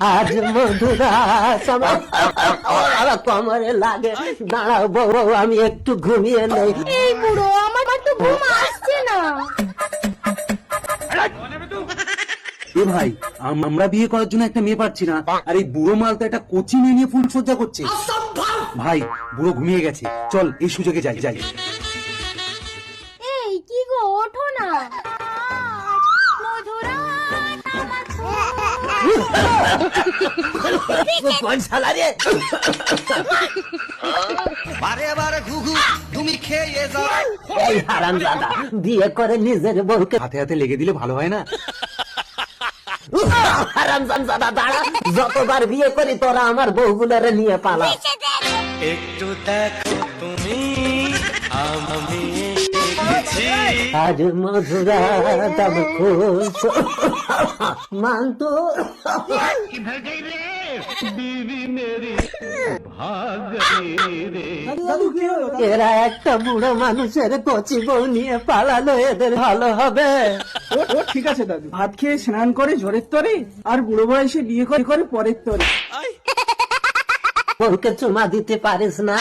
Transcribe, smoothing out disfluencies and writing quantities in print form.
আজ মধুরাত আমার কোমরে লাগে, দাঁড়াও বউ আমি একটু ঘুমিয়ে নেই। এই বুড়ো, আমার তো ঘুম আসছে না। এ ভাই, আমরা বিয়ে করার জন্য একটা মেয়ে পাচ্ছি না, আর এই বুড়ো মাল তো একটা কোচি মেয়ে নিয়ে ফুল সজ্জা করছে। ভাই, বুড়ো ঘুমিয়ে গেছে, চল এই সুযোগে যাই যাই। এই কি গো, ওঠো না। মধুরাত আমার কোন শালা রে? বারে বারে ঘুঘু তুমি খেয়ে যাও। এই হারামজাদা, বিয়ে করে নিজের বউকে হাতে হাতে লেগে দিলে ভালো হয় না? হারামজাদা দাঁড়া, যতবার বিয়ে করি তোরা আমার বউগুলোরে নিয়ে পালা। একটু দেখো তুমি আমি এসেছি। আজ মধুরাত আমি খুব মানতো। এরা একটা বুড়ো মানুষের কচি বউ নিয়ে পালালো, এদের ভালো হবে? ও ঠিক আছে দাদু, ভাত খেয়ে স্নান করে ঝড়ের তরে, আর বুড়ো বয়সে বিয়ে করে পরের তরে। বউকে চুমা দিতে পারিস না?